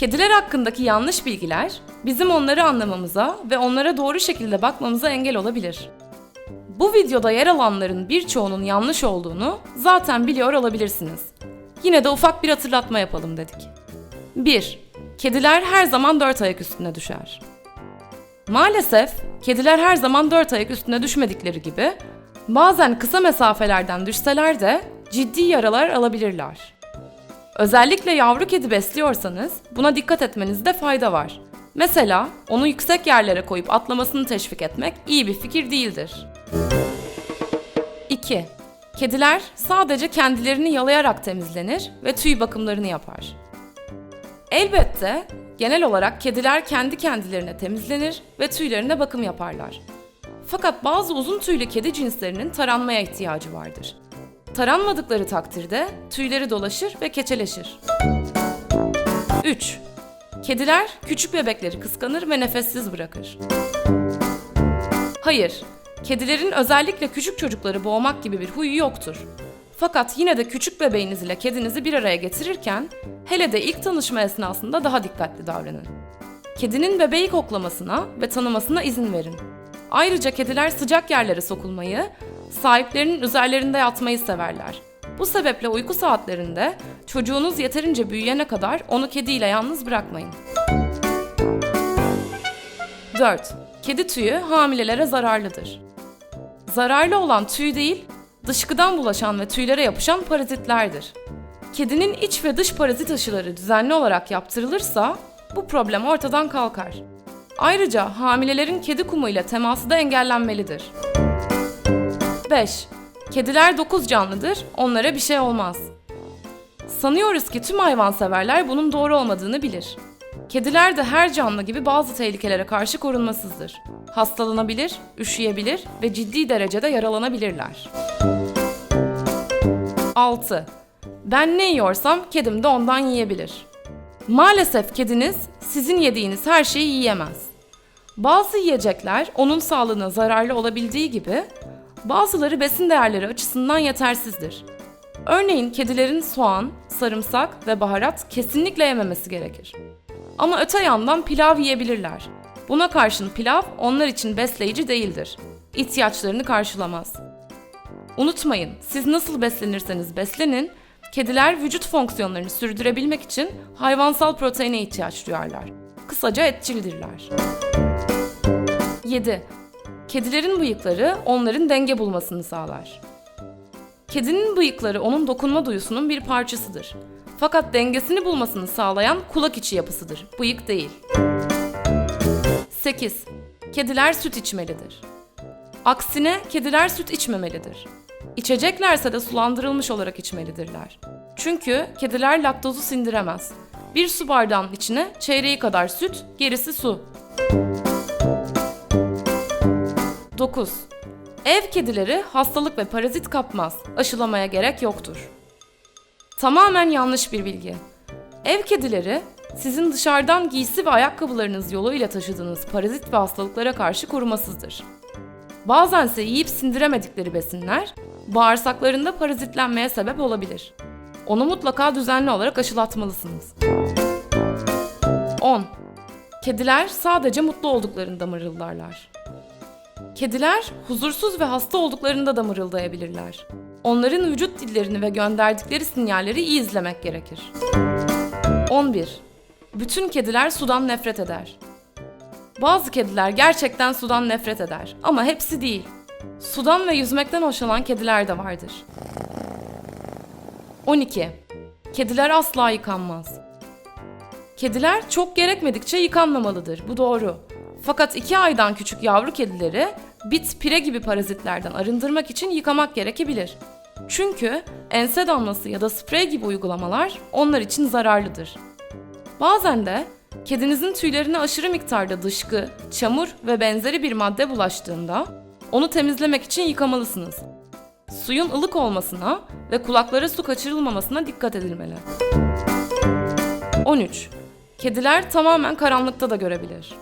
Kediler hakkındaki yanlış bilgiler bizim onları anlamamıza ve onlara doğru şekilde bakmamıza engel olabilir. Bu videoda yer alanların birçoğunun yanlış olduğunu zaten biliyor olabilirsiniz. Yine de ufak bir hatırlatma yapalım dedik. 1. Kediler her zaman 4 ayak üstüne düşer. Maalesef kediler her zaman 4 ayak üstüne düşmedikleri gibi bazen kısa mesafelerden düşseler de ciddi yaralar alabilirler. Özellikle yavru kedi besliyorsanız buna dikkat etmenizde fayda var. Mesela onu yüksek yerlere koyup atlamasını teşvik etmek iyi bir fikir değildir. 2. Kediler sadece kendilerini yalayarak temizlenir ve tüy bakımlarını yapar. Elbette genel olarak kediler kendi kendilerine temizlenir ve tüylerine bakım yaparlar. Fakat bazı uzun tüylü kedi cinslerinin taranmaya ihtiyacı vardır. Taranmadıkları takdirde tüyleri dolaşır ve keçeleşir. 3. Kediler küçük bebekleri kıskanır ve nefessiz bırakır. Hayır, kedilerin özellikle küçük çocukları boğmak gibi bir huyu yoktur. Fakat yine de küçük bebeğiniz ile kedinizi bir araya getirirken, hele de ilk tanışma esnasında daha dikkatli davranın. Kedinin bebeği koklamasına ve tanımasına izin verin. Ayrıca kediler sıcak yerlere sokulmayı, sahiplerinin üzerlerinde yatmayı severler. Bu sebeple uyku saatlerinde çocuğunuz yeterince büyüyene kadar onu kediyle yalnız bırakmayın. 4. Kedi tüyü hamilelere zararlıdır. Zararlı olan tüy değil, dışkıdan bulaşan ve tüylere yapışan parazitlerdir. Kedinin iç ve dış parazit aşıları düzenli olarak yaptırılırsa bu problem ortadan kalkar. Ayrıca hamilelerin kedi kumu ile teması da engellenmelidir. 5. Kediler dokuz canlıdır, onlara bir şey olmaz. Sanıyoruz ki tüm hayvanseverler bunun doğru olmadığını bilir. Kediler de her canlı gibi bazı tehlikelere karşı korunmasızdır. Hastalanabilir, üşüyebilir ve ciddi derecede yaralanabilirler. 6. Ben ne yiyorsam kedim de ondan yiyebilir. Maalesef kediniz sizin yediğiniz her şeyi yiyemez. Bazı yiyecekler onun sağlığına zararlı olabildiği gibi bazıları besin değerleri açısından yetersizdir. Örneğin kedilerin soğan, sarımsak ve baharat kesinlikle yememesi gerekir. Ama öte yandan pilav yiyebilirler. Buna karşın pilav onlar için besleyici değildir. İhtiyaçlarını karşılamaz. Unutmayın, siz nasıl beslenirseniz beslenin, kediler vücut fonksiyonlarını sürdürebilmek için hayvansal proteine ihtiyaç duyarlar. Kısaca etçildirler. 7. Kedilerin bıyıkları onların denge bulmasını sağlar. Kedinin bıyıkları onun dokunma duyusunun bir parçasıdır. Fakat dengesini bulmasını sağlayan kulak içi yapısıdır, bıyık değil. 8. Kediler süt içmelidir. Aksine kediler süt içmemelidir. İçeceklerse de sulandırılmış olarak içmelidirler. Çünkü kediler laktozu sindiremez. Bir su bardağının içine çeyreği kadar süt, gerisi su. 9. Ev kedileri hastalık ve parazit kapmaz. Aşılamaya gerek yoktur. Tamamen yanlış bir bilgi. Ev kedileri sizin dışarıdan giysi ve ayakkabılarınız yoluyla taşıdığınız parazit ve hastalıklara karşı korumasızdır. Bazense yiyip sindiremedikleri besinler bağırsaklarında parazitlenmeye sebep olabilir. Onu mutlaka düzenli olarak aşılatmalısınız. 10. Kediler sadece mutlu olduklarında mırıldarlar. Kediler huzursuz ve hasta olduklarında da mırıldayabilirler. Onların vücut dillerini ve gönderdikleri sinyalleri iyi izlemek gerekir. 11. Bütün kediler sudan nefret eder. Bazı kediler gerçekten sudan nefret eder ama hepsi değil. Sudan ve yüzmekten hoşlanan kediler de vardır. 12. Kediler asla yıkanmaz. Kediler çok gerekmedikçe yıkanmamalıdır, bu doğru. Fakat 2 aydan küçük yavru kedileri bit, pire gibi parazitlerden arındırmak için yıkamak gerekebilir. Çünkü ense damlası ya da sprey gibi uygulamalar onlar için zararlıdır. Bazen de kedinizin tüylerine aşırı miktarda dışkı, çamur ve benzeri bir madde bulaştığında onu temizlemek için yıkamalısınız. Suyun ılık olmasına ve kulaklara su kaçırılmamasına dikkat edilmeli. 13. Kediler tamamen karanlıkta da görebilir.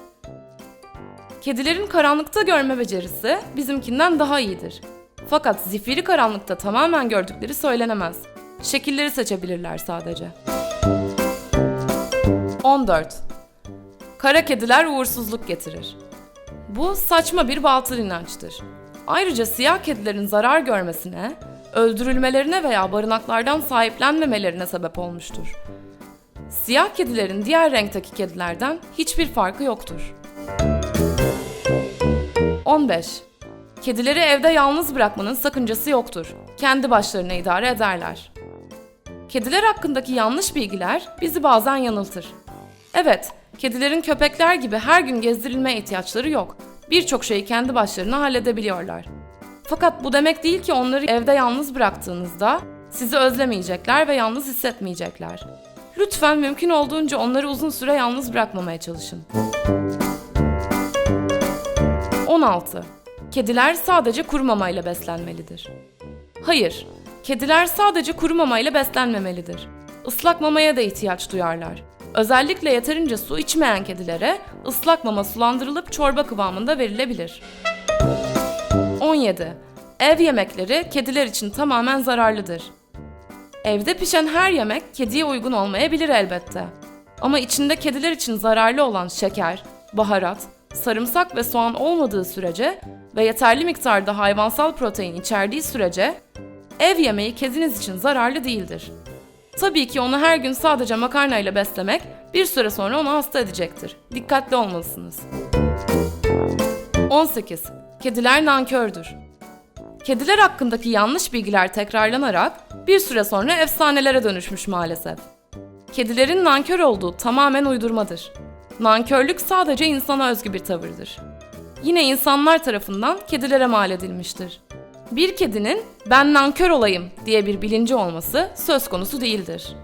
Kedilerin karanlıkta görme becerisi bizimkinden daha iyidir. Fakat zifiri karanlıkta tamamen gördükleri söylenemez. Şekilleri seçebilirler sadece. 14. Kara kediler uğursuzluk getirir. Bu saçma bir batıl inançtır. Ayrıca siyah kedilerin zarar görmesine, öldürülmelerine veya barınaklardan sahiplenmemelerine sebep olmuştur. Siyah kedilerin diğer renkteki kedilerden hiçbir farkı yoktur. 15. Kedileri evde yalnız bırakmanın sakıncası yoktur. Kendi başlarına idare ederler. Kediler hakkındaki yanlış bilgiler bizi bazen yanıltır. Evet, kedilerin köpekler gibi her gün gezdirilmeye ihtiyaçları yok. Birçok şeyi kendi başlarına halledebiliyorlar. Fakat bu demek değil ki onları evde yalnız bıraktığınızda sizi özlemeyecekler ve yalnız hissetmeyecekler. Lütfen mümkün olduğunca onları uzun süre yalnız bırakmamaya çalışın. 16. Kediler sadece kuru mamayla beslenmelidir. Hayır, kediler sadece kuru mamayla beslenmemelidir. Islak mamaya da ihtiyaç duyarlar. Özellikle yeterince su içmeyen kedilere ıslak mama sulandırılıp çorba kıvamında verilebilir. 17. Ev yemekleri kediler için tamamen zararlıdır. Evde pişen her yemek kediye uygun olmayabilir elbette. Ama içinde kediler için zararlı olan şeker, baharat, sarımsak ve soğan olmadığı sürece ve yeterli miktarda hayvansal protein içerdiği sürece ev yemeği kediniz için zararlı değildir. Tabii ki onu her gün sadece makarnayla beslemek bir süre sonra onu hasta edecektir. Dikkatli olmalısınız. 18. Kediler nankördür. Kediler hakkındaki yanlış bilgiler tekrarlanarak bir süre sonra efsanelere dönüşmüş maalesef. Kedilerin nankör olduğu tamamen uydurmadır. Nankörlük sadece insana özgü bir tavırdır. Yine insanlar tarafından kedilere mal edilmiştir. Bir kedinin "ben nankör olayım" diye bir bilinci olması söz konusu değildir.